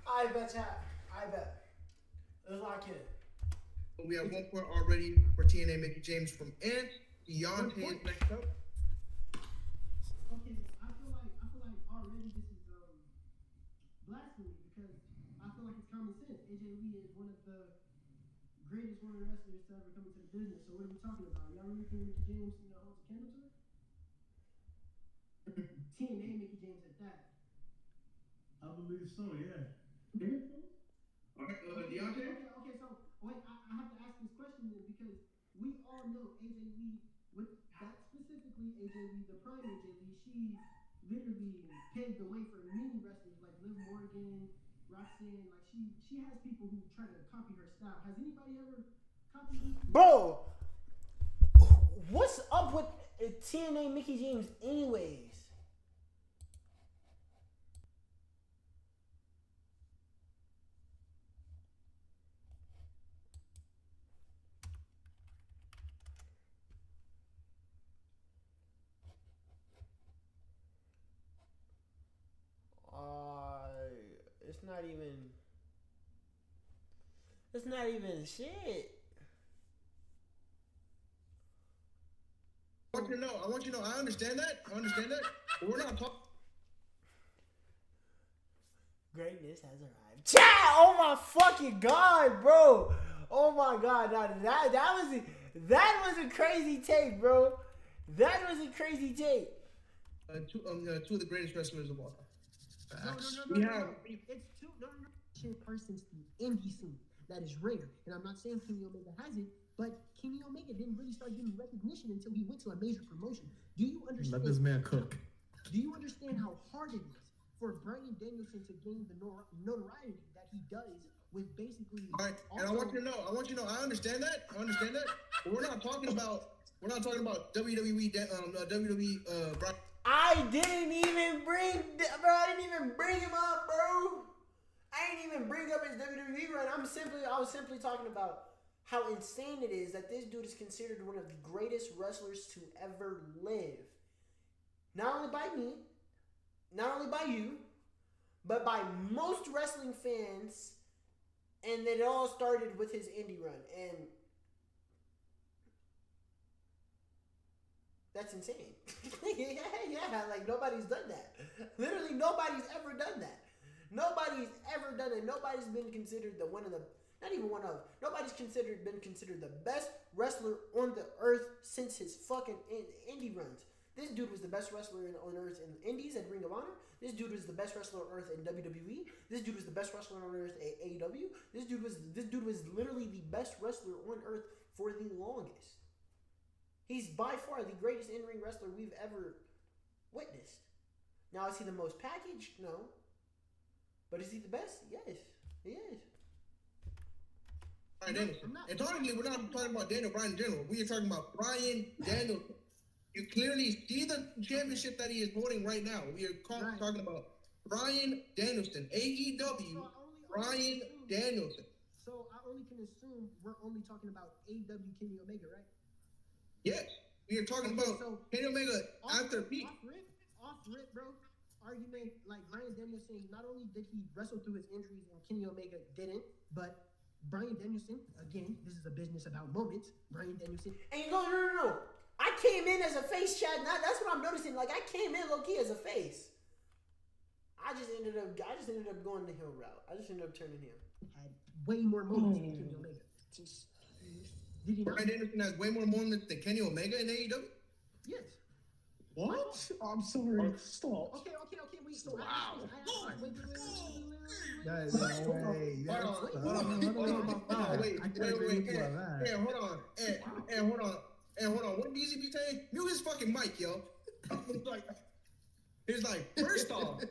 I bet that. I bet. Let's lock in. We have 1 point already for TNA Mickey James from Ant. Deontay is next up. Okay, I feel like already this is blasphemy because I feel like it's common sense. AJ Lee is one of the greatest women wrestlers to ever come into the business. So what are we talking about? Y'all really think Mickey James, holds a candle to her? TNA Mickey James at that. I believe so, yeah. All right, Deontay? Okay, so wait, I have to ask this question then because we all know AJ Lee, with that specifically AJ Lee, the prime AJ Lee, she literally paved the way for many wrestlers like Liv Morgan, Roxanne. Like she has people who try to copy her style. Has anybody ever copied her? Bro, what's up with TNA Mickey James anyways? It's not even. It's not even shit. I want you to know, I understand that. But we're not talking. Greatness has arrived. Chat! Oh my fucking god, bro! Oh my god, that was a crazy take, bro. That was a crazy take. Two of the greatest wrestlers of all time. No. It's two. No. Parsons the indie scene that is rare, and I'm not saying Kenny Omega has it, but Kenny Omega didn't really start getting recognition until he went to a major promotion. Do you understand? Let this man cook. Do you understand how hard it is for Bryan Danielson to gain the notoriety that he does with basically? All right, and I want you to know, I understand that. But we're not talking about WWE. Bryan. I didn't even bring him up, bro. I didn't even bring up his WWE run. I was simply talking about how insane it is that this dude is considered one of the greatest wrestlers to ever live. Not only by me, not only by you, but by most wrestling fans. And it all started with his indie run. And that's insane. yeah, like nobody's done that. Literally nobody's ever done that. Nobody's ever done it. Nobody's been considered nobody's been considered the best wrestler on the earth since his fucking indie runs. This dude was the best wrestler on earth in the Indies at Ring of Honor. This dude was the best wrestler on earth in WWE. This dude was the best wrestler on earth at AEW. This dude was literally the best wrestler on earth for the longest. He's by far the greatest in-ring wrestler we've ever witnessed. Now, is he the most packaged? No. But is he the best? Yes, he is. Bryan Danielson. And talking, we're not talking about Daniel Bryan in general. We are talking about Bryan Danielson. You clearly see the championship that he is holding right now. We are talking about Bryan Danielson, AEW, Bryan Danielson. So I only can assume we're only talking about AEW Kenny Omega, right? Yes, we are talking about Kenny Omega after Pete. Off rip, bro. Argument like Bryan Danielson. Not only did he wrestle through his injuries and Kenny Omega didn't, but Bryan Danielson, again, this is a business about moments. Bryan Danielson. And no. I came in as a face, Chad. That's what I'm noticing. Like I came in low key as a face. I just ended up going the heel route. I just ended up turning heel. Had way more moments than Kenny Omega. Did he not? Bryan Danielson has way more moments than Kenny Omega in AEW? Yes. What? I'm sorry. Stop. Okay. Wait. So wow. Hold on. What did DZ be saying? Mute his fucking mic, yo. It's like, first off,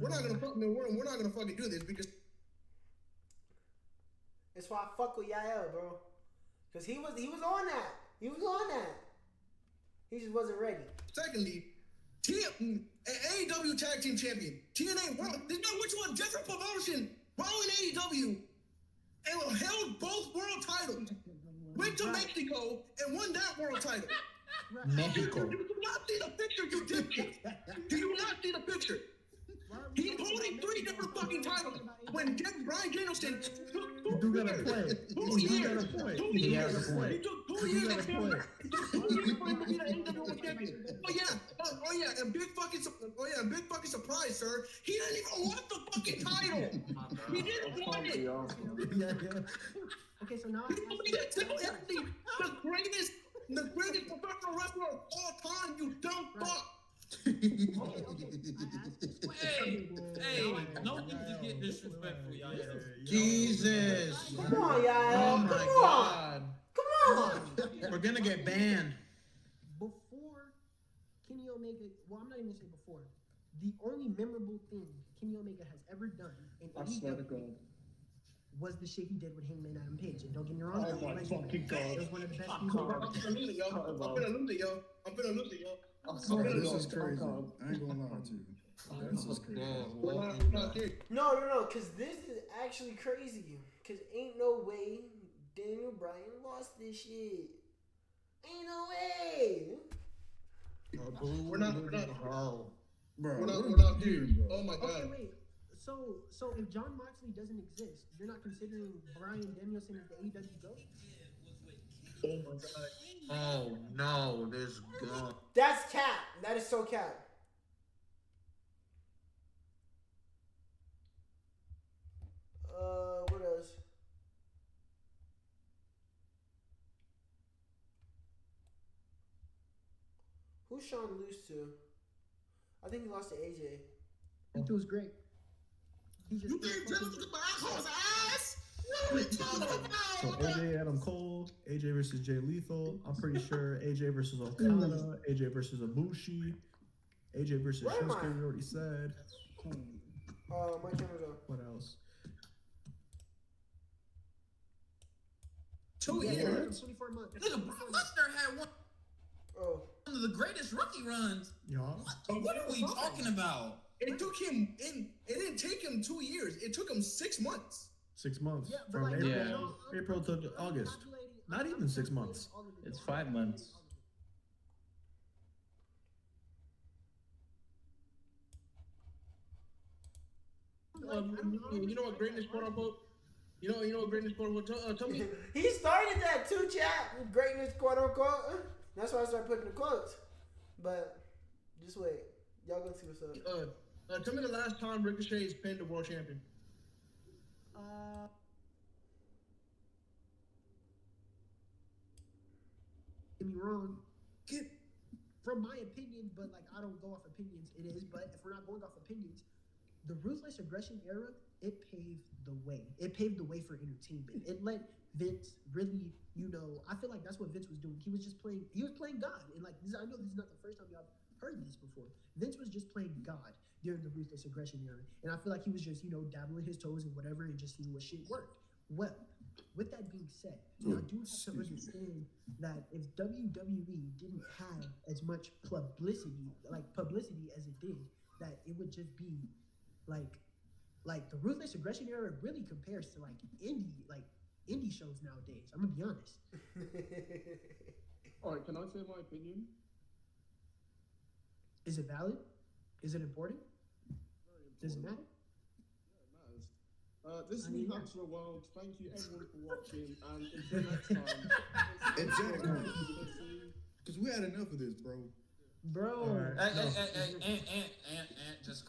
we're not gonna fucking do this because that's why I fuck with Yael, bro. Cause he was on that. He just wasn't ready. Secondly, AEW Tag Team Champion, TNA World. There's no which one different promotion. Raw and AEW, and held both world titles. Went to Mexico and won that world title. Mexico. Do you not see the picture, you dipshit? Do you not see the picture? point. 2 He years. got a point. 2 He years. has a point. It took 2 He years got a to him. point. It took 2 years for him to be the NWO champion. Oh yeah, and big fucking surprise, sir. He didn't even want the fucking title. He didn't want it. Okay, so now You told me that Triple H is the greatest professional wrestler of all time. You dumb fuck. Okay. Hey, no need to get disrespectful, y'all. Jesus. Come on, Oh y'all. my Come on. God. Come on. We're gonna get banned. Before Kenny Omega, well, I'm not even gonna say before. The only memorable thing Kenny Omega has ever done in I swear to AEW God. was the shit he did with Hangman Adam Page. And don't get me wrong, Oh it was my legendary. fucking God. It was one of the best I things. can't. I'm gonna lose it, yo. I'm gonna lose it, yo. I'm gonna lose it, yo. This is crazy. I ain't gonna lie to you. This is crazy. We're not serious. No, because this is actually crazy. Because ain't no way Daniel Bryan lost this shit. Ain't no way. We're not Bro, We're not what are you serious. doing, bro? Oh my Okay, god. wait. So if John Moxley doesn't exist, you're not considering Bryan Danielson as the AEW GOAT? Oh my god. Oh no, this guy. That's cap. That is so cap. What else? Who's Sean lose to? I think he lost to AJ. I think it was great. He just You gave Jennifer my asshole's ass? What are we talking So about? AJ Adam Cole, AJ versus Jay Lethal. I'm pretty sure AJ versus Okada, AJ versus Ibushi, AJ versus Where am I? Shinsuke. We already said. My camera's on. What else? 2 Yeah, years. 24 months. Nigga, Brock Lesnar had one Oh. of the greatest rookie runs. Yeah. What are we talking about? It took him it didn't take him 2 years. It took him 6 months. 6 months. Yeah, but From like, April, Yeah. April to August. Not even 6 months. It's 5 months. You know what greatness quote unquote? You know what greatness quote unquote? Tell me. He started that too, chat. Greatness, quote unquote. That's why I started putting the quotes. But just wait. Y'all gonna see what's up. Tell me the last time Ricochet's pinned the world champion. Get me wrong. From my opinion, but like I don't go off opinions, it is. But if we're not going off opinions, the ruthless aggression era, it paved the way. It paved the way for entertainment. It let Vince really, I feel like that's what Vince was doing. He was playing God. And like I know this is not the first time y'all heard this before. Vince was just playing God during the ruthless aggression era. And I feel like he was just, dabbling his toes and whatever and just seeing what shit worked. Well, with that being said, I do have to understand that if WWE didn't have as much publicity as it did, that it would just be like the ruthless aggression era really compares to like indie shows nowadays. I'm gonna be honest. Alright, can I say my opinion? Is it valid? Is it important? Does it matter? This is me, Max the World. Thank you everyone for watching, and until next time. Exactly. Because we had enough of this, bro. Bro. Hey, just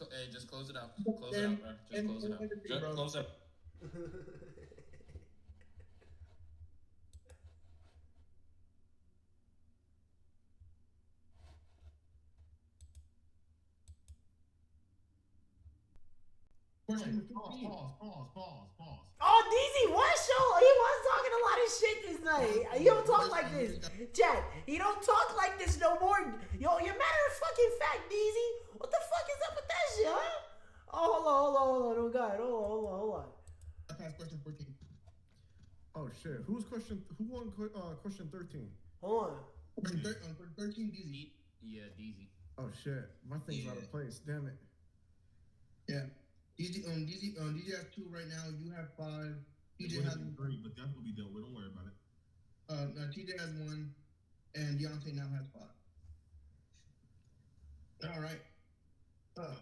close it out. Close it out, bro. Just close it out. Just close it out. Pause. Oh, DZ was show. He was talking a lot of shit this night. He don't talk like this, Chad. He don't talk like this no more. Yo, you're matter of fucking fact, DZ. What the fuck is up with that shit, huh? Oh, hold on. Oh God, hold on. Question 14. Oh shit. Who won question 13? Hold on. Question 13, DZ. Yeah, DZ. Oh shit. My thing's out of place. Damn it. Yeah. DZ has 2 right now. You have 5. TJ has 3, but that will be dealt with. Don't worry about it. no, TJ has 1, and Deontay now has 5. All right.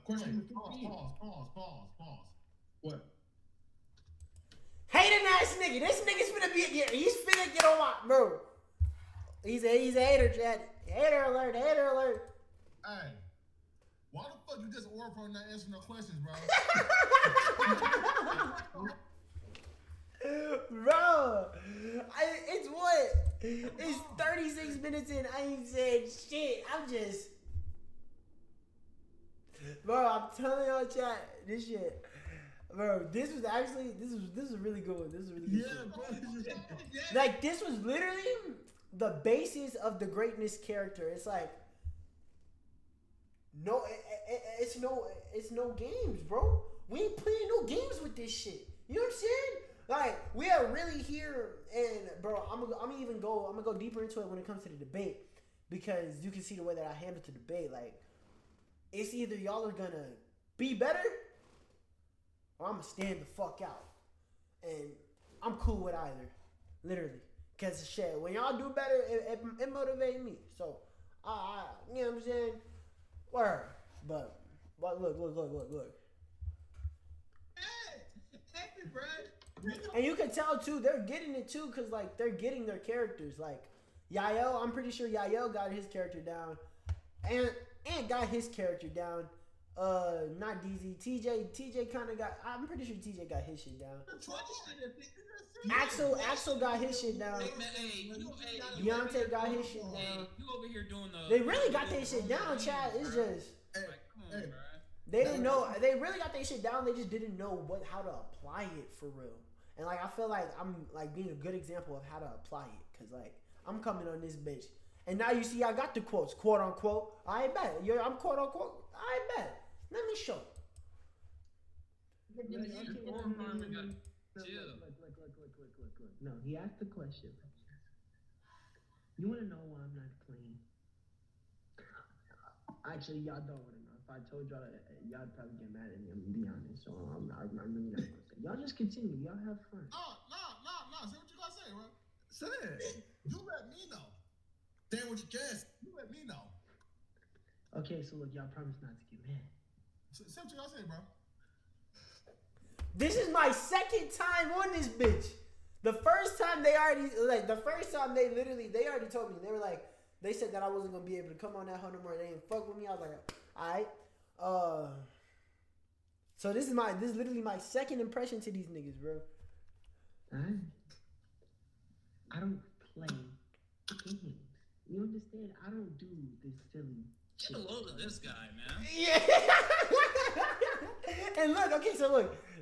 Question 15. Pause. What? Hating that ass nigga. This nigga's finna be. He's finna get on my bro. He's a hater, Chad. Hater alert. Hater alert. Hey, why the fuck you just oral pro not answering no questions, bro? Bro, it's what? It's 36 minutes in. I ain't said shit. I'm just, bro. I'm telling y'all, chat. This shit, bro. This was actually this was really good. This is really good. Yeah, bro. Like this was literally the basis of the greatness character. It's like no, it's no games, bro. We ain't playing no games with this shit. You know what I'm saying? Like we are really here, and bro, I'm gonna go deeper into it when it comes to the debate, because you can see the way that I handled the debate. Like it's either y'all are gonna be better, or I'm gonna stand the fuck out, and I'm cool with either, literally. Cause shit, when y'all do better, it motivates me. So, you know what I'm saying? Word. But look. Hey, bro. And you can tell too, they're getting it too, cause like they're getting their characters. Like Yael, I'm pretty sure Yael got his character down, and got his character down. Not DZ. TJ kind of got. I'm pretty sure TJ got his shit down. Axel got his shit down. Deontay got his shit down. You over here doing the. They really got their shit down, Chad. It's just Like, come on, bro. they didn't know. They really got their shit down. They just didn't know how to apply it for real. And like I feel like I'm like being a good example of how to apply it, cause like I'm coming on this bitch, and now you see I got the quotes, quote unquote. I bet I'm quote unquote. I bet. Let me show. Look. No, he asked the question. You want to know why I'm not playing? Actually, y'all don't want to know. If I told y'all, y'all probably get mad at me. I'm gonna be honest. So I'm really not gonna say. Y'all just continue. Y'all have fun. No. Say what you gotta say, bro. Say it. You let me know. Damn what you guess. You let me know. Okay, so look, y'all promise not to get mad. Say what you gotta say, bro. This is my second time on this bitch. The first time they already they already told me. They were like, they said that I wasn't gonna be able to come on that hoe no more. They didn't fuck with me. I was like, alright. So this is literally my second impression to these niggas, bro. Alright. I don't play games. You understand? I don't do this silly Get a load of this guy, man. Yeah. And look,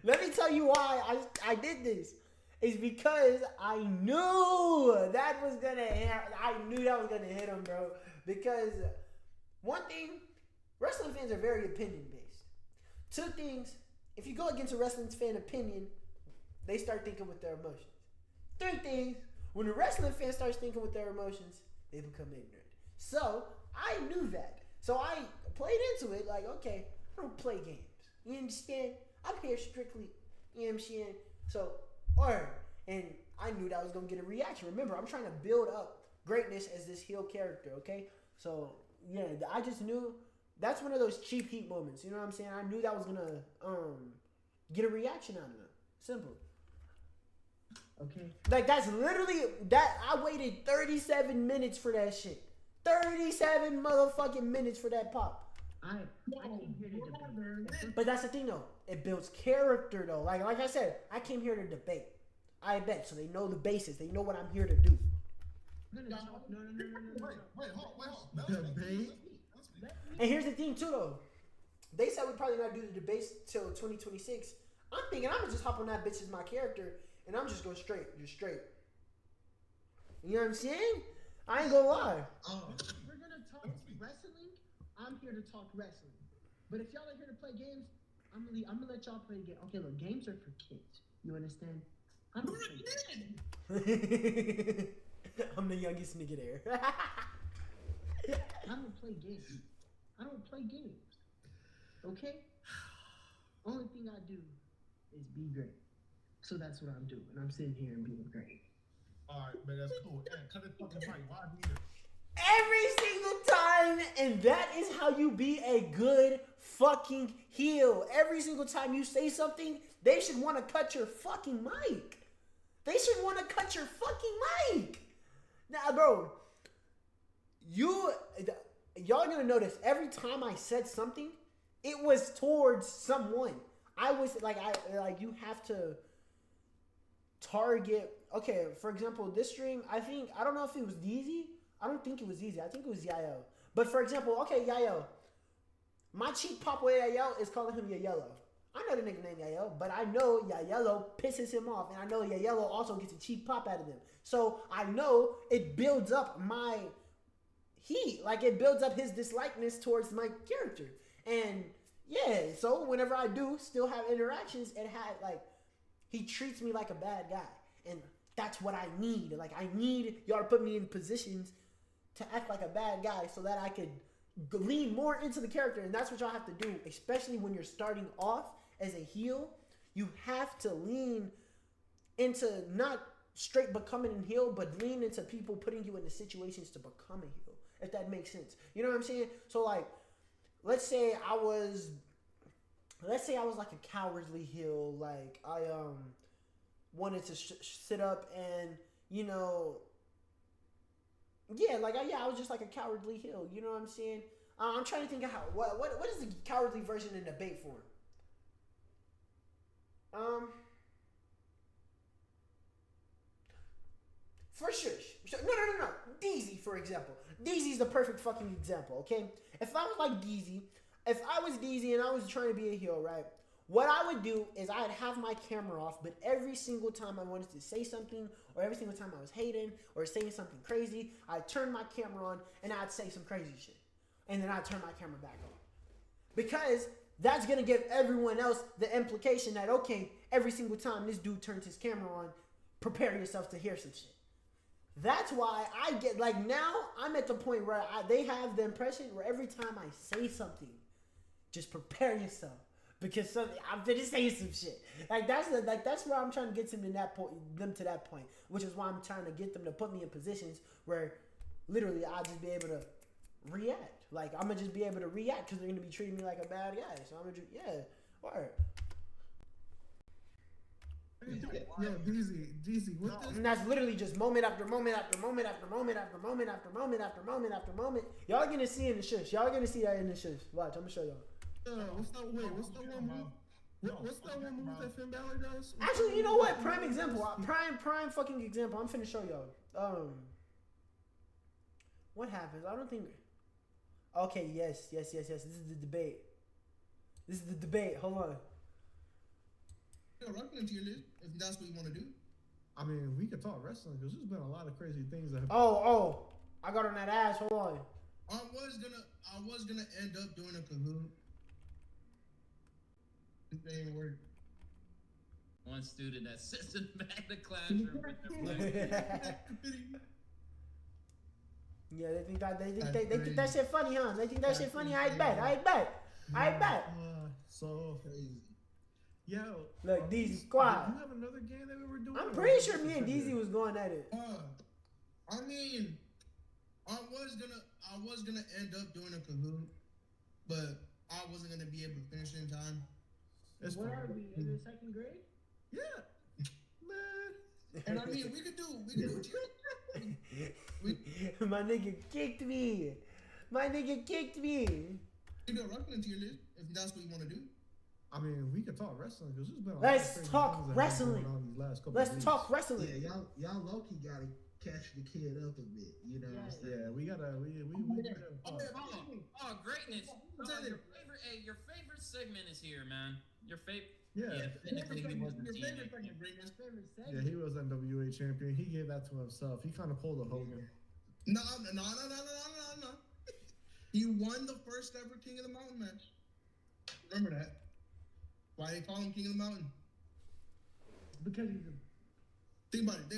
let me tell you why I did this. It's because I knew that was gonna hit him, bro. Because one thing, wrestling fans are very opinion based. Two things, if you go against a wrestling fan opinion, they start thinking with their emotions. Three things, when a wrestling fan starts thinking with their emotions, they become ignorant. So I knew that. So I played into it like, okay, I don't play games. You understand? I'm here strictly, you know what I'm saying? So, and I knew that I was going to get a reaction. Remember, I'm trying to build up greatness as this heel character, okay? So, yeah, I just knew that's one of those cheap heat moments. You know what I'm saying? I knew that was going to get a reaction out of them. Simple. Okay. Like, that's literally, that I waited 37 minutes for that shit. 37 motherfucking minutes for that pop. I came here to debate. But that's the thing, though. It builds character, though. Like I said, I came here to debate. I bet. So they know the basis. They know what I'm here to do. No. Wait, hold on. Debate? And here's the thing, too, though. They said we probably not do the debates till 2026. I'm thinking I'm going to just hop on that bitch as my character, and I'm just going straight. You know what I'm saying? I ain't going to lie. We're going to talk wrestling. I'm here to talk wrestling. But if y'all are here to play games, I'm gonna let y'all play games. Okay, look, games are for kids. You understand? I don't play games. I'm the youngest nigga there. I don't play games. Okay? Only thing I do is be great. So that's what I'm doing. I'm sitting here and being great. Alright, man, that's cool. Hey, cut it fucking right. Why be here? Every single time, and that is how you be a good fucking heel. Every single time you say something, they should want to cut your fucking mic. They should want to cut your fucking mic. Nah, bro. Y'all gonna notice every time I said something, it was towards someone. I was like, you have to target. Okay, for example, this stream, I don't know if it was DZ. I don't think it was DZ. I think it was Yayo. But for example, okay, Yayo. My cheap pop with Yayo is calling him Yayello. I know the nigga named Yayo, but I know Yayello pisses him off, and I know Yayello also gets a cheap pop out of them. So I know it builds up my heat, like it builds up his dislikeness towards my character. And yeah, so whenever I do still have interactions, it had like he treats me like a bad guy, and that's what I need. Like I need y'all to put me in positions to act like a bad guy so that I could lean more into the character, and that's what y'all have to do, especially when you're starting off as a heel. You have to lean into not straight becoming a heel, but lean into people putting you into situations to become a heel, if that makes sense. You know what I'm saying? So like, let's say I was like a cowardly heel, like I wanted to sit up and, you know, yeah, like I was just like a cowardly heel. You know what I'm saying? I'm trying to think of how what is the cowardly version in debate form? For sure. No. DZ, for example. DZ's the perfect fucking example. Okay, if I was like DZ, if I was DZ and I was trying to be a heel, right? What I would do is I'd have my camera off, but every single time I wanted to say something, or every single time I was hating or saying something crazy, I'd turn my camera on and I'd say some crazy shit. And then I'd turn my camera back on. Because that's going to give everyone else the implication that, okay, every single time this dude turns his camera on, prepare yourself to hear some shit. That's why I get, like, now I'm at the point where they have the impression where every time I say something, just prepare yourself. Because I'm finna say some shit. That's where I'm trying to get them to that point, which is why I'm trying to get them to put me in positions where literally I'll just be able to react. Like I'm gonna just be able to react because they're gonna be treating me like a bad guy. So I'm gonna word. Yo, DZ, what this? And that's literally just moment after moment after moment after moment after moment after moment after moment after moment. Y'all gonna see in the shush. Y'all gonna see that in the shush. Watch, I'm gonna show y'all. What's that one move? What's that one move that Finn Balor does? Actually, you know what? Prime example. Prime fucking example. I'm finna show y'all. What happens? I don't think. Okay, yes. This is the debate. Hold on. Yo, rock into your list if that's what you want to do. I mean, we could talk wrestling because there's been a lot of crazy things that have. Oh! I got on that ass. Hold on. I was gonna end up doing a Kahoot. It ain't work. One student that sits in the back of the classroom with their Yeah, they think that shit funny, huh? They think that shit funny. I bet. So Crazy. Yo, Look, DZ squad. Did you have another game that we were doing? I'm pretty sure me and DZ was going at it. I mean, I was gonna end up doing a Kahoot, but I wasn't gonna be able to finish in time. It's Where fine. are we? In the second grade? Yeah, man. And I mean, we could do. My nigga kicked me. You know, rock into your list if that's what you want to do. I mean, we could talk wrestling because there's been a lot Let's of crazy talk things that have wrestling. been going on these last couple Let's of weeks. talk wrestling. Yeah, y'all low-key gotta catch the kid up a bit. You know what I'm saying? Yeah, we gotta. Oh, greatness! Your favorite segment is here, man. Your favorite. Yeah. Technically he wasn't Your seen favorite it. fucking greatness. Yeah, he was NWA champion. He gave that to himself. He kind of pulled a Hogan. No. He won the first ever King of the Mountain match. Remember that? Why they call him King of the Mountain? Because he's a... Think about it.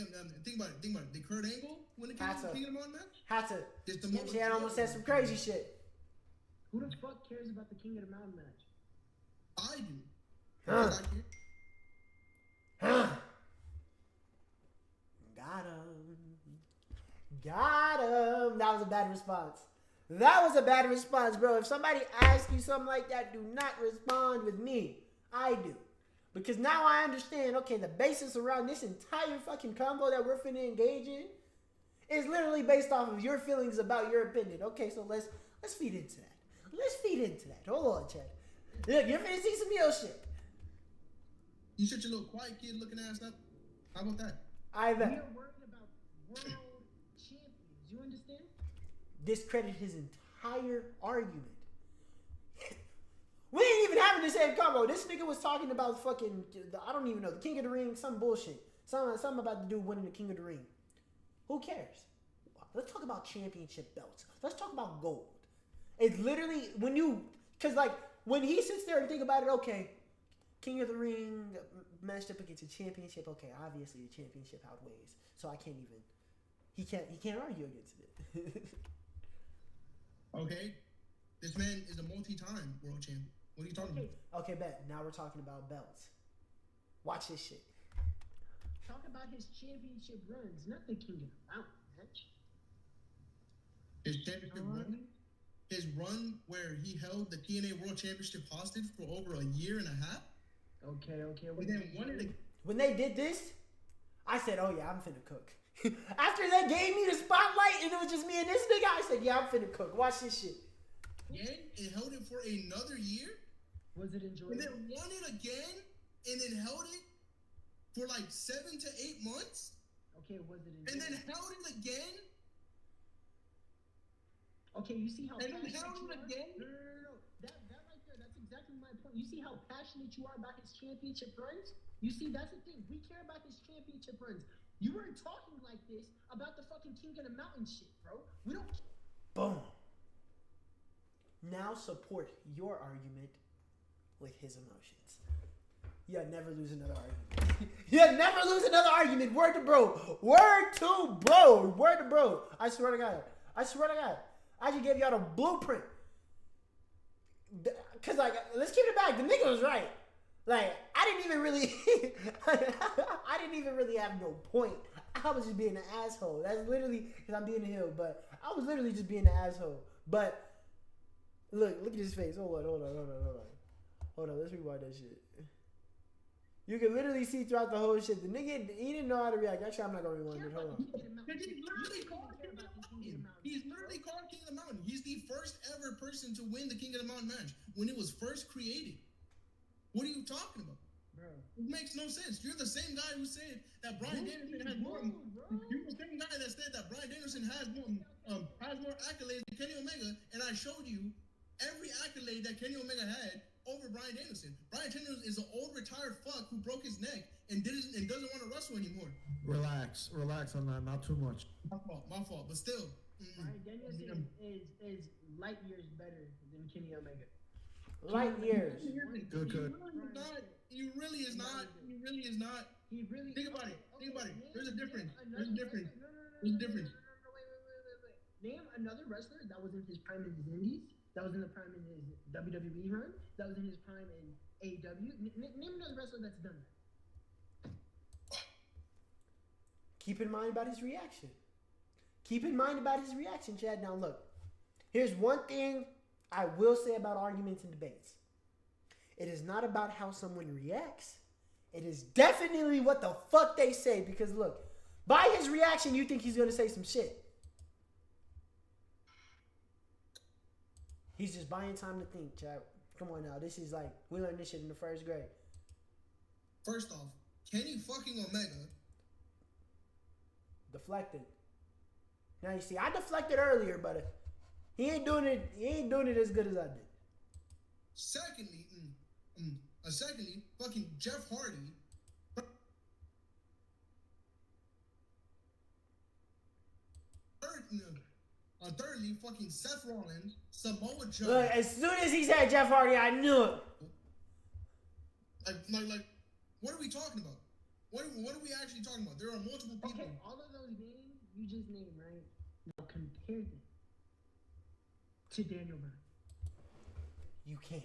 Think about it. Did Kurt Angle win the King of the Mountain match? Had to. Just the She had almost said some crazy shit. Who the fuck cares about the King of the Mountain match? I do. Huh. Because I care. Got him. That was a bad response. Bro. If somebody asks you something like that, do not respond with me. I do. Because now I understand, okay, the basis around this entire fucking combo that we're finna engage in is literally based off of your feelings about your opinion. Okay, so let's feed into that. Let's feed into that. Hold on, Chad. Look, you're finna see some real shit. You shut your little quiet kid looking ass up. How about that? I We bet. are worried about world champions. You understand? Discredit his entire argument. We ain't even having the same combo. This nigga was talking about fucking, I don't even know, the King of the Ring, some bullshit. Something about the dude winning the King of the Ring. Who cares? Let's talk about championship belts. Let's talk about gold. It's literally, when he sits there and think about it, okay, King of the Ring matched up against a championship, okay, obviously the championship outweighs. So I can't even, he can't argue against it. Okay, this man is a multi-time world champion. What are you talking about? Okay, bet. Now we're talking about belts. Watch this shit. Talk about his championship runs, not the King of the Mountain match. His championship run? His run where he held the TNA World Championship hostage for over a year and a half? Okay. And then won it again. When they did this, I said, oh yeah, I'm finna cook. After they gave me the spotlight and it was just me and this nigga, I said, yeah, I'm finna cook. Watch this shit. Again, it held it for another year? Was it enjoyable? And then won it again? And then held it for like 7 to 8 months? Okay, was it enjoyable? And then held it again? Okay, you see how And then passionate held you it are? again? No. That right there, that's exactly my point. You see how passionate you are about his championship runs? You see, that's the thing. We care about his championship runs. You weren't talking like this about the fucking King of the Mountain shit, bro. We don't. Boom. Now support your argument with his emotions. Yeah, never lose another argument. Yeah, never lose another argument. Word to bro. Word to bro. Word to bro. I swear to God. I just gave y'all the blueprint. Cause let's keep it back. The nigga was right. I didn't even really have no point. I was just being an asshole. That's literally because I'm being a heel, but I was literally just being an asshole. But look at his face. Hold on. Let's rewind that shit. You can literally see throughout the whole shit. The nigga, he didn't know how to react. Actually, I'm not gonna rewind it. Hold on. He's literally called King of the Mountain. He's the first ever person to win the King of the Mountain match when it was first created. What are you talking about? Bro. It makes no sense. You're the same guy who said that Bryan Danielson has more. You're the same guy that said that Bryan Danielson has more accolades than Kenny Omega, and I showed you every accolade that Kenny Omega had over Bryan Danielson. Bryan Danielson is an old retired fuck who broke his neck and doesn't want to wrestle anymore. Relax on that. Not too much. My fault. But still, Bryan Danielson is light years better than Kenny Omega. Light years. Good. He really is not. Think about it. There's a difference. Wait. Name another wrestler that was in his prime in his indies, that was in the prime in his WWE run, that was in his prime in AEW. Name another wrestler that's done that. Keep in mind about his reaction. Chad. Now look, here's one thing I will say about arguments and debates. It is not about how someone reacts. It is definitely what the fuck they say. Because look, by his reaction, you think he's going to say some shit. He's just buying time to think, Chad. Come on now. This is we learned this shit in the first grade. First off, Kenny fucking Omega Deflected. Now you see, I deflected earlier, but he ain't doing it as good as I did. Secondly, fucking Jeff Hardy. Thirdly, fucking Seth Rollins, Samoa Joe. Look, as soon as he said Jeff Hardy, I knew it. Like, what are we talking about? What are we actually talking about? There are multiple people. Okay, all of those names you just named, right? Now compare them to Daniel Bryan. You can't.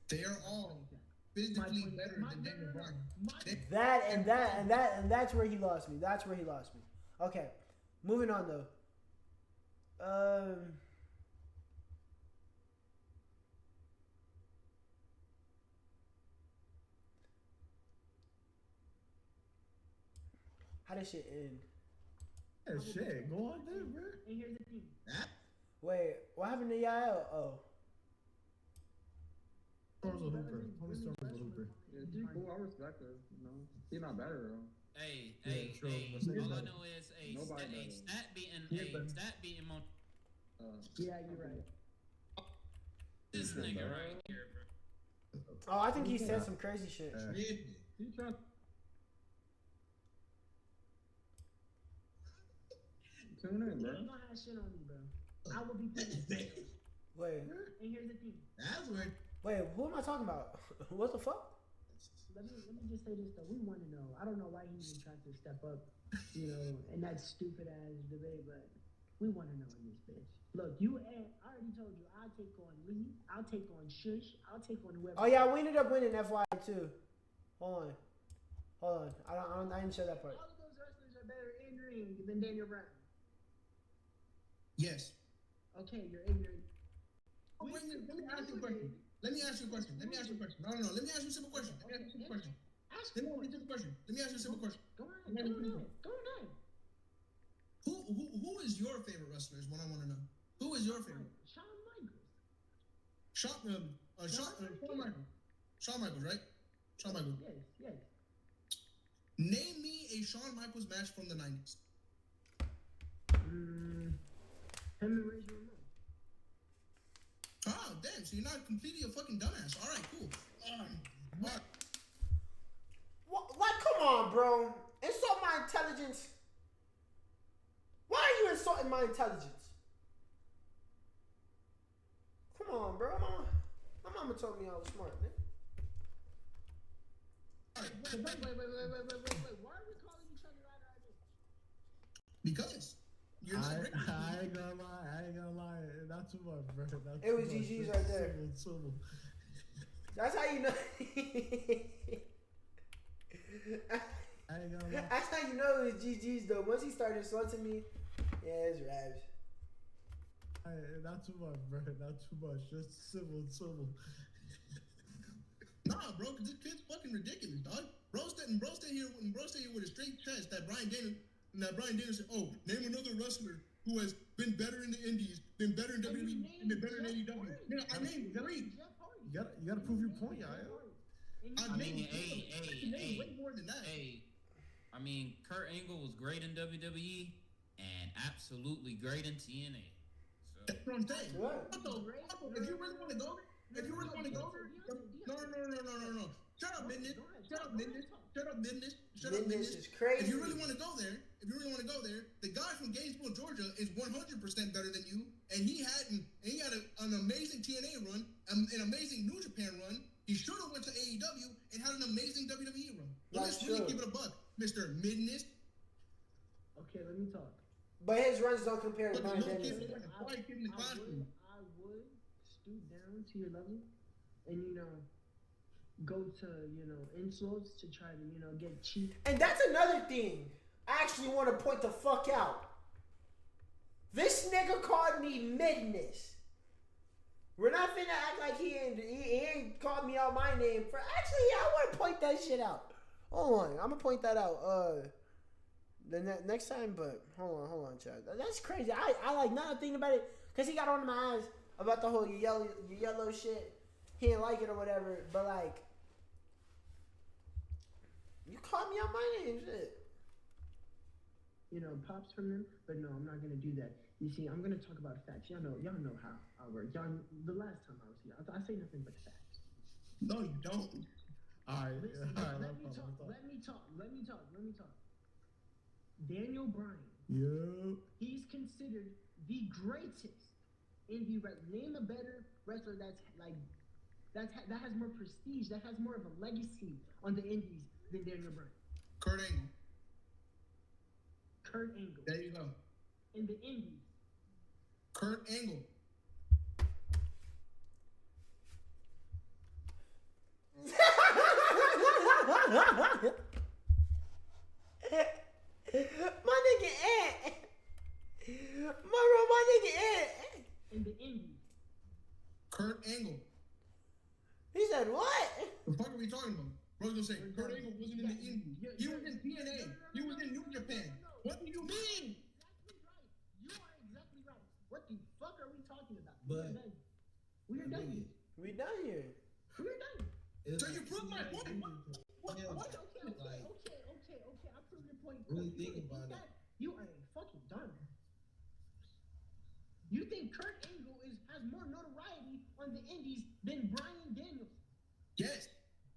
They are all physically better than Daniel Bryan. That's where he lost me. Okay, moving on though. How did shit end? Yeah, shit. Go on there, bro. And here's the thing. Wait, what happened to Yael? Oh. Storm's a hooper. Tony Storm is a hooper. Yeah, she's cool. I respect her. You know, she's not better though. Hey, Yeah, hey, true. hey. Let's say All I better. know is a Nobody stat, better. stat beating, Yeah, a but- stat beating Mon. Yeah, you're right. This Yeah, nigga bro. right here, bro. Oh, I think he said some crazy shit. Yeah. She trying. Tune in, You bro. ain't gonna have shit on me, bro. I will be playing. Wait, And here's the thing. That's weird. wait, who am I talking about? What the fuck? Let me just say this though. We want to know. I don't know why he even tried to step up, you know, in that stupid ass debate, but we want to know in this bitch. Look, I already told you. I'll take on Lee. I'll take on Shush. I'll take on whoever. Oh yeah, we ended up winning FY too. Hold on. I didn't show that part. All of those wrestlers are better in ring than Daniel Bryan. Yes. Okay, you're ignorant. Oh, wait, let me ask you a question. Let me ask you a question. No. Let me ask you a simple question. Let me ask you a simple question. Ask Let me me. ask you a simple question. Let me ask you a simple question. Go on. Who is your favorite wrestler? Is what I want to know. Who is your favorite? Shawn Michaels. Shawn Michaels. Shawn Michaels, right? Shawn Michaels. Yes. Name me a Shawn Michaels match from the 90s. Him and Razor Ramon. Oh, damn. So you're not completely a fucking dumbass. All right, cool. What? What? Come on, bro. Insult my intelligence. Why are you insulting my intelligence? Come on, bro. My mama told me I was smart, man. Wait. Why are we calling each other out of this? Because you're not regular. I ain't gonna lie. Not too much, bro. Not It too was much. GG's Just right there. civil. That's how you know. I ain't gonna lie. That's how you know it was GG's though. Once he started insulting me, yeah, it's raps. Not too much, bro. Not too much. Just civil. Nah, bro, because this kid's fucking ridiculous, dog. Bro stayed here with a straight chest that Brian Daniels said, oh, name another wrestler who has been better in the indies, been better in WWE, and been better in AEW. Yeah, I named three. You gotta prove your point, y'all. I mean, hey, way more than that. hey. I mean, Kurt Angle was great in WWE and absolutely great in TNA. So That's what I'm saying. What? Also, if you really want to go there, no. Shut up, business. Business is crazy. If you really want to go there, the guy from Gainesville, Georgia, is 100% better than you, and he had an amazing TNA run, an amazing New Japan run. He should have went to AEW and had an amazing WWE run. Let's really give it a buck, Mr. Midness. Okay, let me talk. But his runs don't compare to Look, Brian little Daniels. kid like a quiet kid in the classroom. I would stoop down to your level and, go to, insults to try to, get cheap. And that's another thing. I actually want to point the fuck out. This nigga called me midness. We're not finna act like he ain't called me out my name for. Actually, I want to point that shit out. Hold on, I'm gonna point that out. The next time, but hold on, Chad. That's crazy. I like not thinking about it because he got on my eyes about the whole yellow shit. He didn't like it or whatever. But like, you called me out my name, shit. Pops from them, but no, I'm not gonna do that. You see, I'm gonna talk about facts. Y'all know how I work. The last time I was here, I say nothing but facts. No, you don't. Alright, Listen, alright. let me talk. Daniel Bryan. Yep. He's considered the greatest indie wrestler. Name a better wrestler that has more prestige, that has more of a legacy on the indies than Daniel Bryan. Kurt Angle. Kurt Angle. There you go. In the indies. Kurt Angle. My nigga Ant. My nigga Ant. In the indies. Kurt Angle. He said what? The fuck are we talking about? Bro's gonna say Kurt Angle wasn't in the Indies. He was in TNA. He was in New Japan. What do you mean? You are exactly right. What the fuck are we talking about? But we are done. We done here. We're done. So you proved my point. What? Okay, What? okay. I proved your point. Really think about it. You are a fucking dumbass. You think Kurt Angle has more notoriety on the Indies than Bryan Danielson? Yes,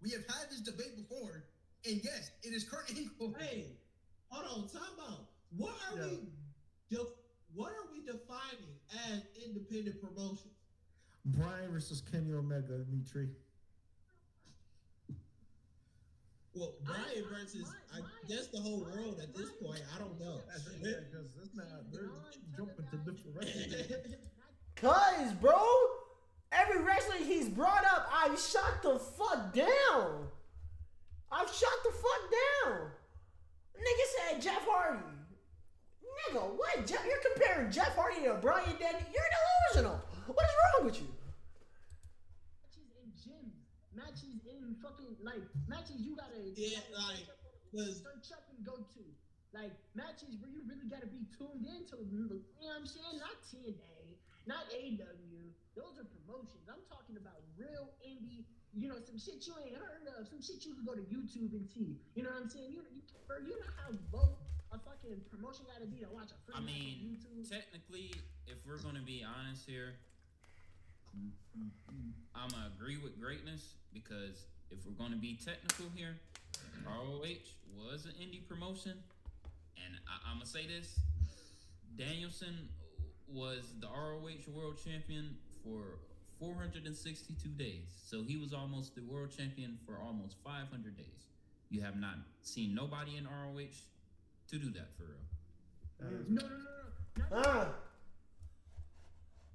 we have had this debate before, and yes, it is Kurt Angle. Hey, hold on, time out. What are we defining as independent promotions? Brian versus Kenny Omega, Dimitri. Well, Brian versus I guess the whole world at this point. I don't know. Because it's not. They're jumping to different wrestling. Cause, bro, every wrestler he's brought up, I've shot the fuck down. I've shot the fuck down. Nigga said Jeff Hardy. Nigga, what? You're comparing Jeff Hardy to Brian Danielson? You're delusional. What is wrong with you? Matches in gyms, matches in fucking matches you gotta search up and go to. Like matches where you really gotta be tuned into. You know what I'm saying? Not TNA, not AW. Those are promotions. I'm talking about real indie. You know, some shit you ain't heard of. Some shit you can go to YouTube and see. You know what I'm saying? You know how low a fucking promotion gotta be to watch a free match on YouTube. Technically, if we're gonna be honest here, I'ma agree with greatness because if we're gonna be technical here, ROH was an indie promotion, and I'ma say this: Danielson was the ROH World Champion for 462 days, so he was almost the world champion for almost 500 days. You have not seen nobody in ROH to do that for real. No.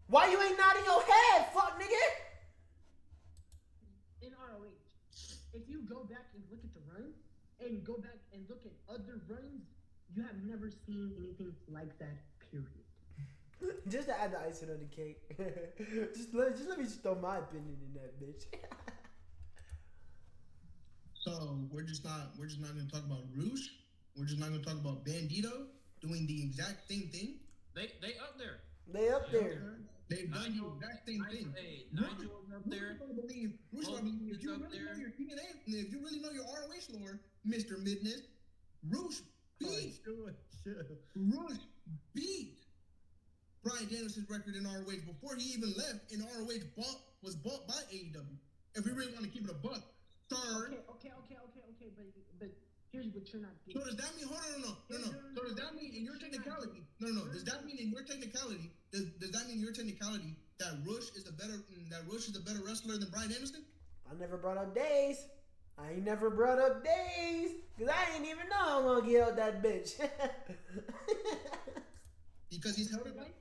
Why you ain't nodding your head, fuck nigga? In ROH, if you go back and look at the run, and go back and look at other runs, you have never seen anything like that, period. Just to add the icing on the cake. just let me throw my opinion in that bitch. So we're just not gonna talk about Rouge. We're just not gonna talk about Bandito doing the exact same thing. They up there. They up there. They've done the exact same thing. Nigel is up there. If you really know your TNA, if you really know your ROH lore, Mr. Midness, Rouge beat Bryan Danielson's record in ROH before he even left, and ROH was bought by AEW. If we really want to keep it a buck, third. Okay, but here's what you're not getting. So does that mean? Hold on, no. So does that mean in your technicality? No. Does that mean in your technicality? Does that mean your technicality that Rush is a better wrestler than Bryan Danielson? I never brought up days. I ain't never brought up days because I ain't even know I'm gonna get out that bitch. Because he's held it right.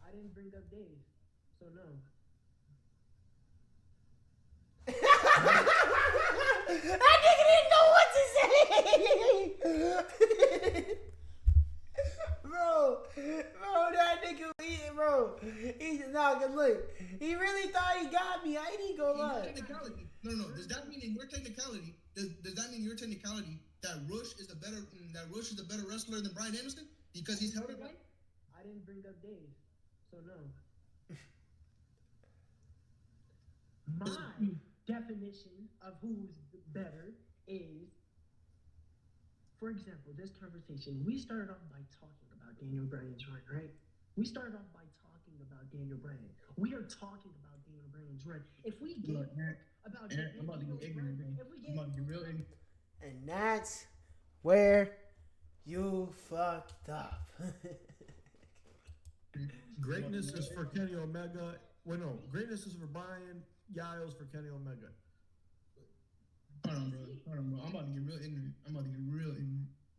I didn't bring up days, so no. That nigga didn't know what to say. Bro, that nigga, look, he really thought he got me. I ain't even gonna lie. No. Does that mean in your technicality? Does that mean in your technicality that Rush is a better wrestler than Bryan Danielson because he's held it right? I didn't bring up days, so no. My definition of who's better is, for example, this conversation, we started off by talking about Daniel Bryan's run, right? We started off by talking about Daniel Bryan. We are talking about Daniel Bryan's run. If we get about I'm about to get ignorant, man. I'm about to get real ignorant. And that's where you fucked up. Greatness is for Kenny Omega. Well, no, greatness is for Brian. Giles for Kenny Omega. Hold on, bro. I'm about to get real ignorant.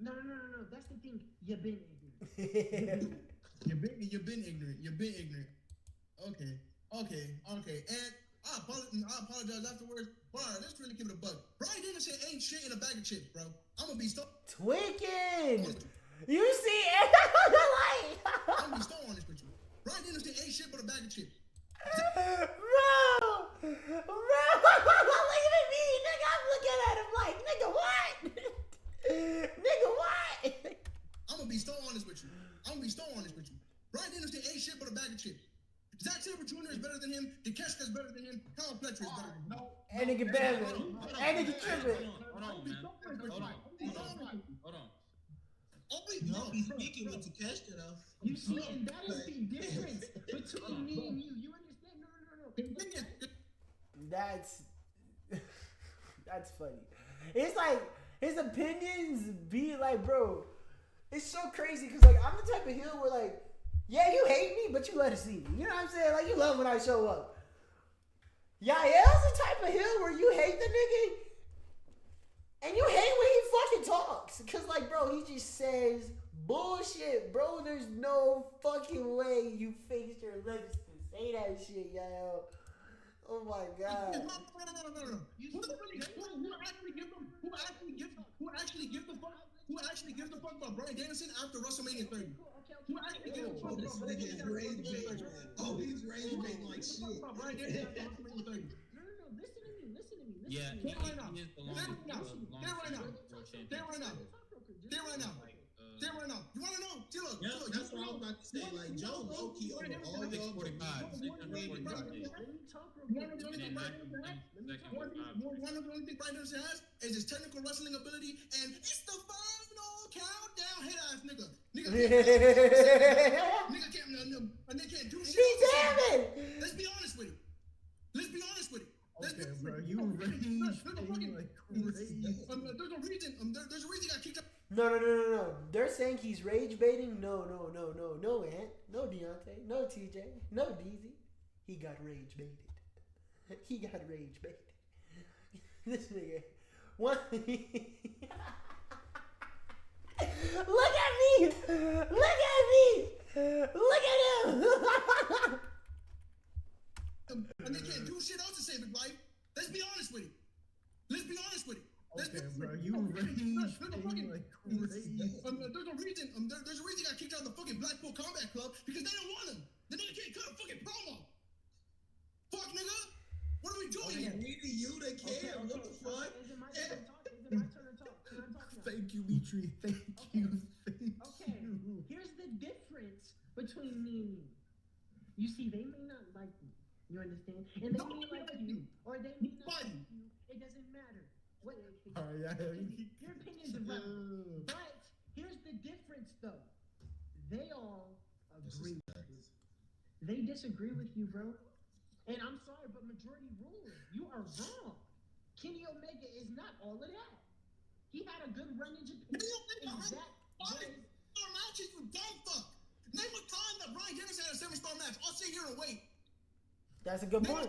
No. That's the thing. You've been ignorant. You've been ignorant. Okay. And I apologize afterwards. Wow, let's really give it a buck. Bryan Danielson ain't shit in a bag of chips, bro. I'm gonna be tweaking. You see, I'm gonna be so honest with you. Bryan Danielson ain't shit but a bag of chips. Bro, Look at me, nigga. I'm looking at him like, nigga, what? Nigga, what? I'm gonna be so honest with you. Brian Danielson ain't shit but a bag of chips. Zack Sabre Jr. is better than him. Dekeshka is better than him. Kyle Fletcher is better than him. And nigga Bama. And nigga tripping. Hold on. Don't be speaking with Takeshita though. You see, and that is the difference between me and you. You understand? No. That's funny. It's like his opinions be like, bro. It's so crazy because like I'm the type of heel where like, yeah, you hate me, but you let it see me. You know what I'm saying? Like you love when I show up. Yael's the type of heel where you hate the nigga, and you hate when he fucking talks. Cause like, bro, he just says bullshit, bro. There's no fucking way you fixed your lips to say that shit, Yael. Oh my god. No. Who actually gives a fuck about Brian Danielson after WrestleMania 30? Who actually gives a fuck about Brian Danielson? Oh, he's rage baiting like shit. About Brian Danielson after WrestleMania 30? No. Listen to me. Yeah, Stay right now. You wanna know? Look. That's what I was about to say. Like Joe low-key over all your 645. You wanna know the only thing Brian Danielson has is his technical wrestling ability, and it's the final countdown. Hit ass nigga. Nigga can't do shit. He damn it. Let's be honest with it. Okay, bro, you rage like crazy. There's a reason he got kicked out. No. They're saying he's rage baiting. No, Ant. No, Deontay. No, TJ. No, DZ. He got rage baited. This nigga. One. Look at me. Look at him. And they can't do shit else to save his life. Let's be honest with it. Okay, bro, you rage like crazy. There's a reason he got kicked out of the fucking Blackpool Combat Club because they don't want him. The nigga can't cut a fucking promo. Fuck, nigga. What are we doing here? Neither you, they care. What the fuck? Is it my turn to talk? Can I talk now? Thank you, Mitri. Thank you. Okay, here's the difference between me and you. You see, they may not like me. You understand? And they may like you, or they may not like you. It doesn't matter. What? Your opinions are relevant. But here's the difference, though. They all agree with you. They disagree with you, bro. And I'm sorry, but majority ruling. You are wrong. Kenny Omega is not all of that. He had a good run in Japan. Matches, you dumb fuck. Name a time that Brian Danielson had a 7-star match. I'll sit here and wait. That's a good point.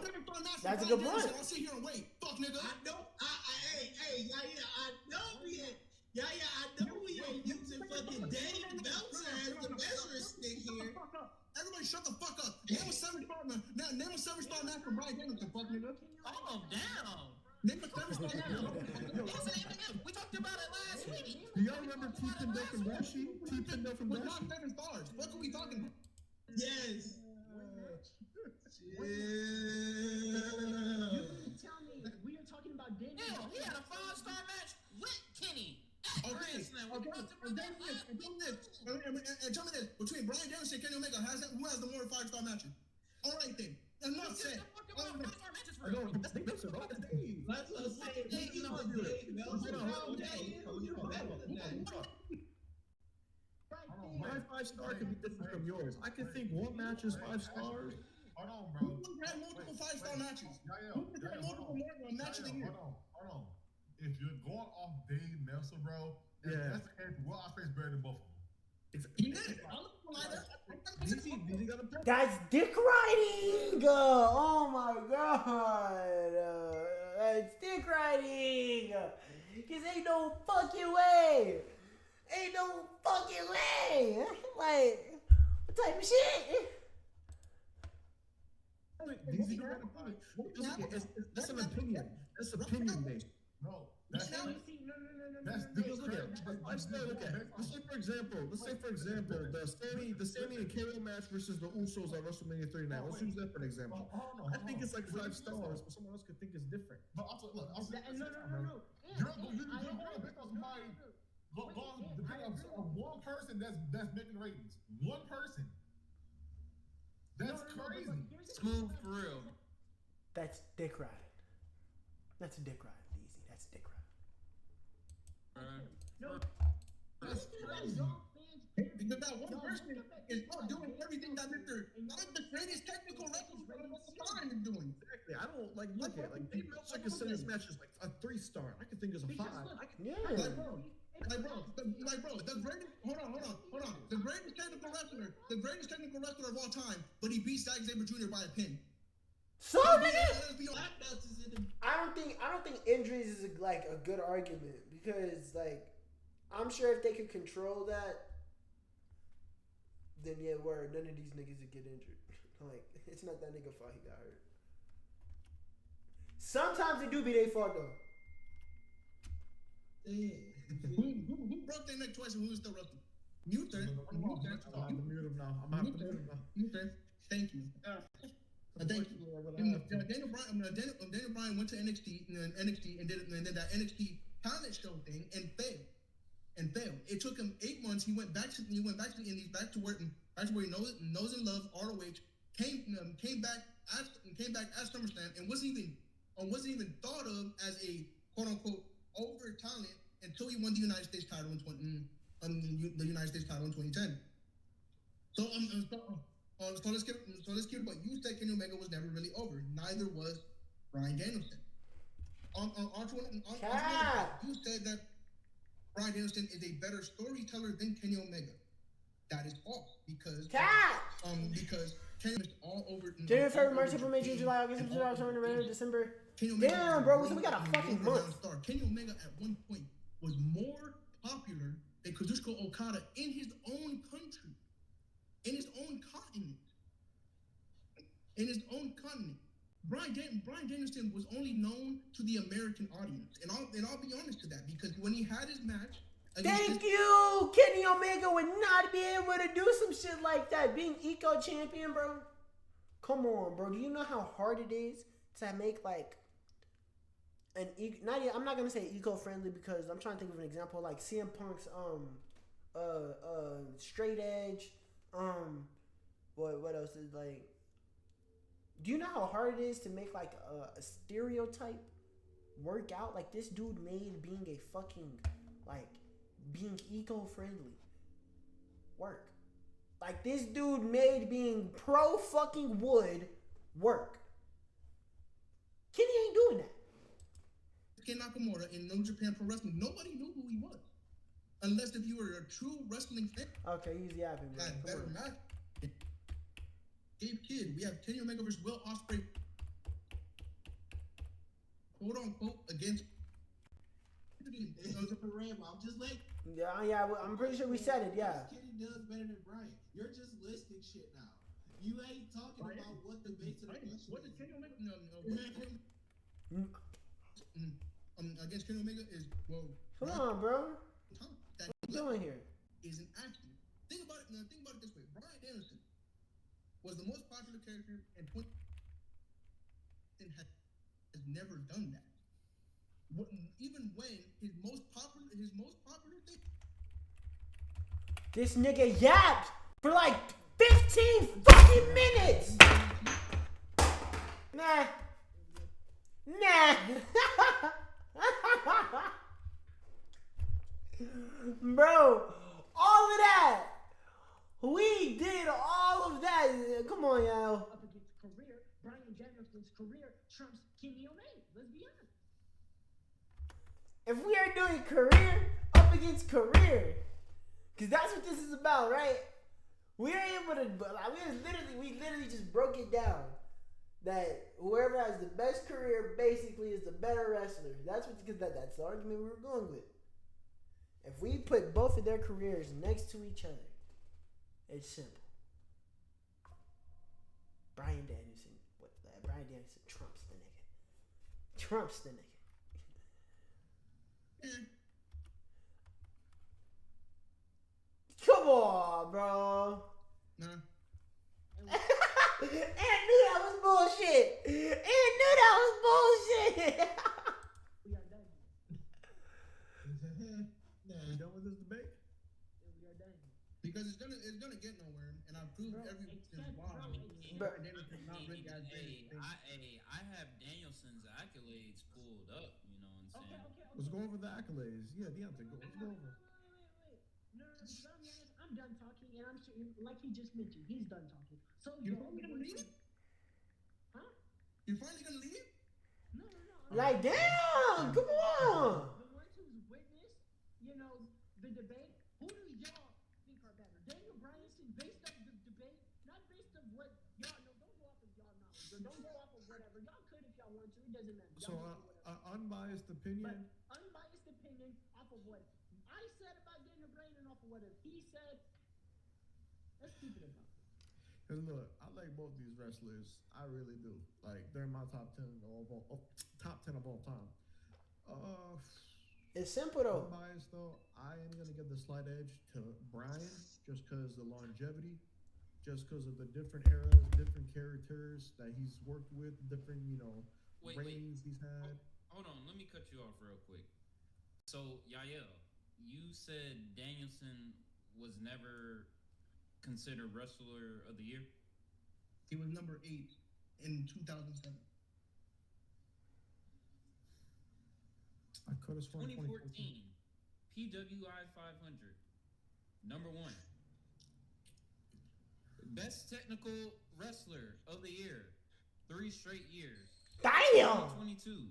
That's a good point. I'll sit here and wait. Fuck, nigga. I know we ain't using fucking Danny Meltzer as the measuring stick here. Everybody shut the fuck up. Name a 7-star match for Brian Danielson, fuck, nigga. Calm down. Name a 7-star match. We talked about it last week. Do y'all remember T-Pindo from Dashi? We're not 7 stars. What are we talking about? Yes. You didn't tell me we were talking about Danny. Hell, he had a 5-star match with Kenny. And tell me this. Between Brian Danielson and Kenny Omega, who has the more 5-star matches? All right then. Enough said. That's what I'm saying. He was Dave Meltzer. My 5-star could be different from yours. I can think one match is 5 stars. Hold on, bro. Who had multiple 5-star matches? Who had multiple matches in here? Hold on. If you're going off Dave Meltzer, bro, that's the case. Will Ospreay's better than both of them. He did. That's dick riding. Oh my god. That's dick riding. Cause ain't no fucking way. Like, what type of shit? That's an opinion. That's opinion based. No, that's See, That's Because look crazy. at, let's say for example, the Sammy and KO match versus the Usos at WrestleMania 39. Let's use that for an example. I think it's like 5 stars, but someone else could think it's different. But also, look, No. You're going to based on somebody. Go depending on one person that's making ratings. One person. That's crazy. Smooth for real. That's dick riding. That's dick riding, easy. That's dick riding. That's crazy. Because that one person is not doing everything that not the greatest technical wrestler of all time is doing. Exactly. I don't like look at like Dave Meltzer can say this match is like a 3-star. I could think it's a 5. Yeah. Like bro, the greatest. Hold on. The greatest technical wrestler of all time, but he beat Zack Sabre Jr. by a pin. So nigga, I don't think injuries is like a good argument because like I'm sure if they could control that, then yeah, word none of these niggas would get injured. Like it's not that nigga fault he got hurt. Sometimes it do be their fault though. Who broke their neck twice and who's still wrestling? Mute her. I'm gonna have to mute him now. Thank you. Thank you. Daniel Bryan went to NXT and did that NXT talent show thing and failed. It took him 8 months. He went back to the Indies, back to where he knows and loves ROH. Came back at SummerSlam and wasn't even thought of as a quote unquote over talent until he won the United States title in 2010. So let's keep it. But you said Kenny Omega was never really over. Neither was Bryan Danielson. You said that Bryan Danielson is a better storyteller than Kenny Omega. That is false because Kenny is all over. January, February, March, April, May, June, July, August, September, October, November, December. Damn, bro, so we got a fucking month. Kenny Omega at one point was more popular than Kazuchika Okada in his own country, in his own continent. Bryan Danielson was only known to the American audience, and I'll be honest to that because when he had his match. Thank you! Kenny Omega would not be able to do some shit like that. Being Eco champion, bro. Come on, bro. Do you know how hard it is to make like an I'm not gonna say eco-friendly because I'm trying to think of an example like CM Punk's straight edge. What else is like? Do you know how hard it is to make like a stereotype work out? Like this dude made being a fucking like being eco-friendly work. Like this dude made being pro fucking wood work. Kenny ain't doing that. Ken Nakamura in New Japan Pro Wrestling, nobody knew who he was. Unless if you were a true wrestling fan. Okay, use the app, bro. Better match. Gabe Kidd, we have Kenny Omega versus Will Ospreay, quote unquote, against. I'm just like. Yeah, I'm pretty sure we said it. Yeah. Kenny does better than Bryan. You're just listing shit now. You ain't talking about what the base of the question is. What did Kenny Omega? Against Kenny Omega is Come on, bro. That what you doing here? Is an action. Think about it this way. Bryan Danielson was the most popular character and has never done that. Even when his most popular thing. This nigga yapped for like 15 fucking minutes. Nah. Bro, all of that. We did all of that. Come on, y'all. Up against career, Bryan Danielson's career trumps Kenny Omega. Let's be honest. If we are doing career up against career, because that's what this is about, right? We are able to, we literally just broke it down that whoever has the best career basically is the better wrestler. That's the argument we were going with. If we put both of their careers next to each other, it's simple. Bryan Danielson trumps the nigga. bro. Nah. And Ant knew that was bullshit. Ant knew that was bullshit. we are done. Nah. You done with this debate? And we are done. Because it's gonna get nowhere, and I've proved Bro, every reason except- why. bro, except- Bro. Danielson's not really as great. I have Danielson's accolades pulled up. You know what I'm Okay, saying? okay. Let's go over the accolades. Yeah, Deontay, let's go over. Wait. No, to be honest, I'm done talking, and I'm sure, like he just mentioned, he's done talking. So You're yo, finally gonna leave? Huh? You're finally gonna leave? No. Like, damn, come on. The ones who's witnessed, you know, the debate. Who do y'all think are better? Daniel Bryanson, based off the debate, not based off what y'all know. Don't go off of y'all knowledge, or don't go off of whatever. Y'all could if y'all want to. It doesn't matter. So, Y'all can do whatever. unbiased opinion. But unbiased opinion off of what I said about Daniel Bryan and off of what he said. Let's keep it about. Cause look, I like both these wrestlers. I really do. Like they're in my top 10 top 10 of all time. It's simple though. Unbiased though, I am gonna give the slight edge to Brian just because the longevity, just because of the different eras, different characters that he's worked with, different reigns he's had. Hold on, let me cut you off real quick. So, Yael, you said Danielson was never considered Wrestler of the Year? He was number 8 in 2007. I could have sworn 2014, PWI 500, number 1. Best Technical Wrestler of the Year, 3 straight years. Damn. 2022,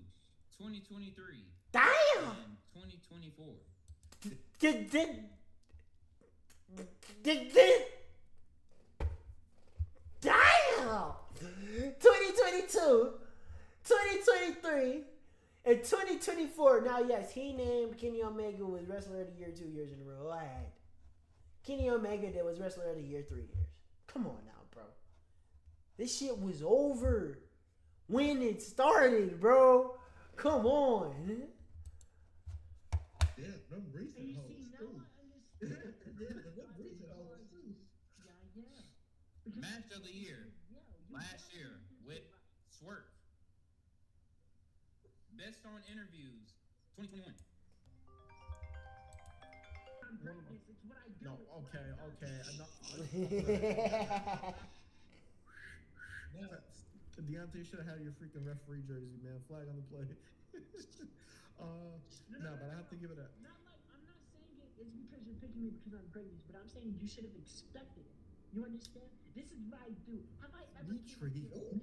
2023, Damn. and 2024. Damn. 2022, 2023, and 2024. Now, yes, he named Kenny Omega was Wrestler of the Year 2 years in a row. All right. Kenny Omega that was Wrestler of the Year 3 years. Come on now, bro. This shit was over when it started, bro. Come on. Yeah, no recent And you hoes see, now too. I understand. No recent hoes too. Yeah. Because- Match of the Year, Yeah, you last gotta year, do with it right. Swerve. Best on Interviews, 2021. I'm greatness, it's what I do. No, it's what okay. No. Deontay, you should have had your freaking referee jersey, man. Flag on the play. No, but I have to give it a. Not like I'm not saying it's because you're picking me because I'm greatness, but I'm saying you should have expected it. You understand? This is what I do. Have I ever Dimitri. and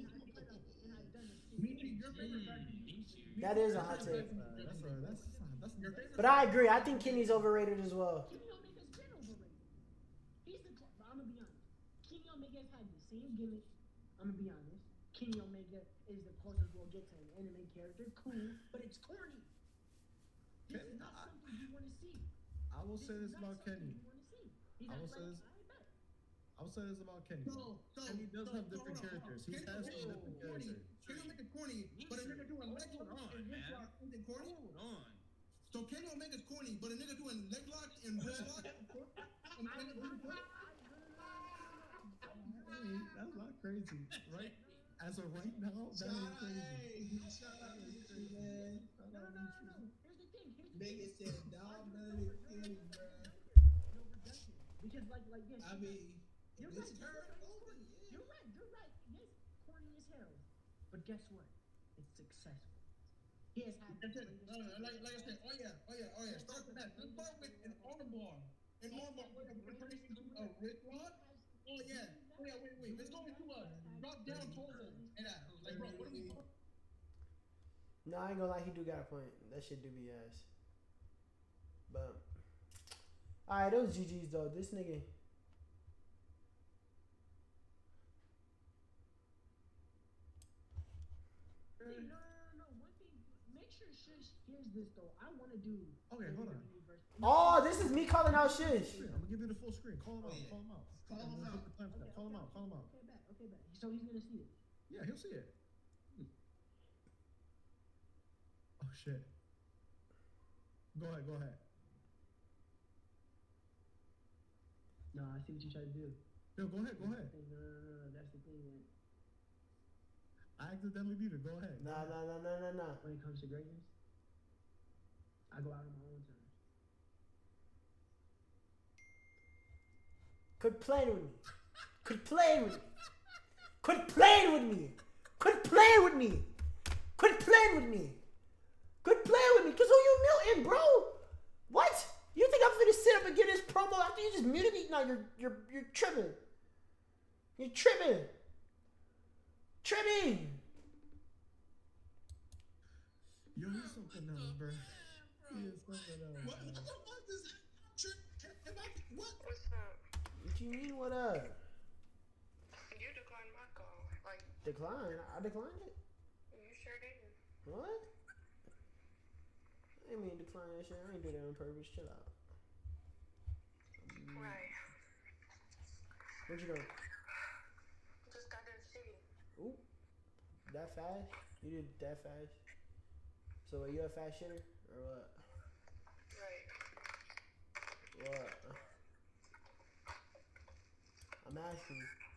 I've done it? Dimitri, your favorite wrestler. That is a hot take. That's Your favorite. But I agree. I think Kenny's overrated as well. Kenny Omega's been overrated. He's the I'm gonna be honest. Kenny Omega's had the same gimmick. I'm gonna be honest. Kenny Omega is the closest we'll get to an anime character. Cool, but it's corny. This is not something you want to see. I will say this about Kenny. You want to see. He's I will say athletic, this- I bet. I will say this about Kenny. So, Kenny does have different hold on. characters. He Kenny has Omega some is different corny. characters. Kenny Omega corny, but a nigga doing leg Hold locks on, and wrist man. locks isn't corny. Hold on. So Kenny Omega's corny, but a nigga doing leg locks and wrist locks. And a nigga doing corny. That's not crazy, right? As of right now, that is crazy. Shout out to you, man. No. Here's the thing. Nigga said, dog, none of this Kenny, bro. No reduction. Because like yes. I mean, You're this right. turn over, You're right. Yes, corny as hell. But guess what? It's successful. He has had. That's it. Like I said, oh yeah. Start with that. Let's start with an armbar. An armbar with a turning into a wrist lock. Oh yeah. Wait. Let's go into a drop down torso. And like, bro, what are we doing? No, I ain't gonna lie, he do got a point. That shit do be ass. But alright, those GG's though. This nigga. No. One thing. Make sure Shush hears this though. I want to do. Okay, hold on. Oh, this is me calling out Shish. I'm gonna give you the full screen. Call him out. yeah. Call him out. Call him I'm gonna out. put the timestamp. Call him out. Call him out. Okay, bet. So he's gonna see it. Yeah, he'll see it. Oh shit. Go ahead. No. No, I see what you try to do. Yo, go ahead. No. That's the thing that I accidentally did it. Go ahead. Nah. when it comes to greatness, I go out on my own terms. Quit playing with me. Quit playing with me. Quit playing with me. Quit playing with me. Quit playing with me. Quit playing with me. Cause who you muting, bro? What? You think I'm finna sit up and get this promo after you just muted me? No, you're tripping. You're tripping. Tripping. Yo, he's something else, bro. He is something else. What Man. the fuck is what? What's up? What you mean? What up? You declined my call. Like, Decline? I declined it. you sure did. What? I didn't mean to decline that shit. I ain't do that on purpose. Chill out. Right. What you doing? Just got done shitting. Ooh. That fast? You did that fast? So are you a fast shitter? Or what? Right. What? I'm asking you.